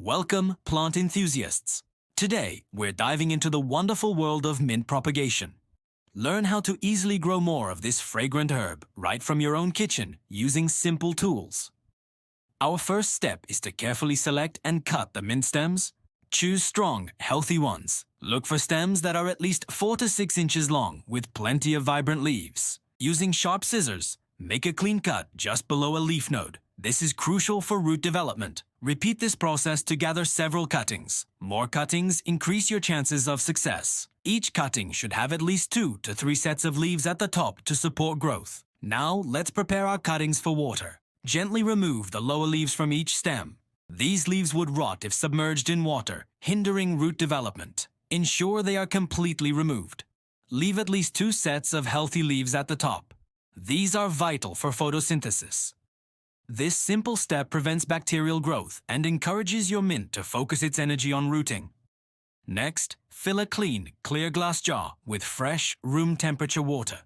Welcome, plant enthusiasts. Today, we're diving into the wonderful world of mint propagation. Learn how to easily grow more of this fragrant herb right from your own kitchen using simple tools. Our first step is to carefully select and cut the mint stems. Choose strong, healthy ones. Look for stems that are at least 4 to 6 inches long with plenty of vibrant leaves. Using sharp scissors, make a clean cut just below a leaf node. This is crucial for root development. Repeat this process to gather several cuttings. More cuttings increase your chances of success. Each cutting should have at least 2 to 3 sets of leaves at the top to support growth. Now, let's prepare our cuttings for water. Gently remove the lower leaves from each stem. These leaves would rot if submerged in water, hindering root development. Ensure they are completely removed. Leave at least 2 sets of healthy leaves at the top. These are vital for photosynthesis. This simple step prevents bacterial growth and encourages your mint to focus its energy on rooting. Next, fill a clean, clear glass jar with fresh, room temperature water.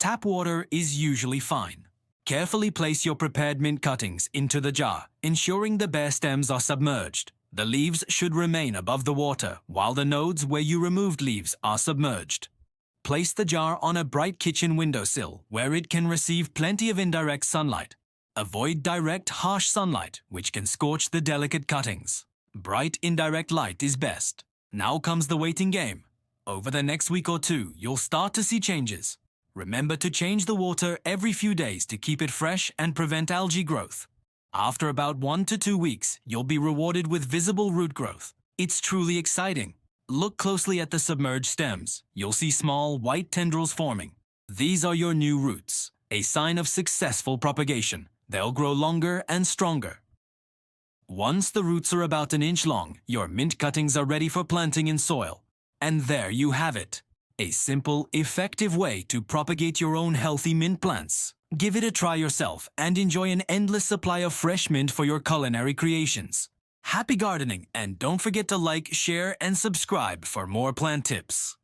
Tap water is usually fine. Carefully place your prepared mint cuttings into the jar, ensuring the bare stems are submerged. The leaves should remain above the water, while the nodes where you removed leaves are submerged. Place the jar on a bright kitchen windowsill where it can receive plenty of indirect sunlight. Avoid direct, harsh sunlight, which can scorch the delicate cuttings. Bright, indirect light is best. Now comes the waiting game. Over the next week or two, you'll start to see changes. Remember to change the water every few days to keep it fresh and prevent algae growth. After about 1 to 2 weeks, you'll be rewarded with visible root growth. It's truly exciting. Look closely at the submerged stems. You'll see small, white tendrils forming. These are your new roots, a sign of successful propagation. They'll grow longer and stronger. Once the roots are about 1 inch long, your mint cuttings are ready for planting in soil. And there you have it. A simple, effective way to propagate your own healthy mint plants. Give it a try yourself and enjoy an endless supply of fresh mint for your culinary creations. Happy gardening, and don't forget to like, share, and subscribe for more plant tips.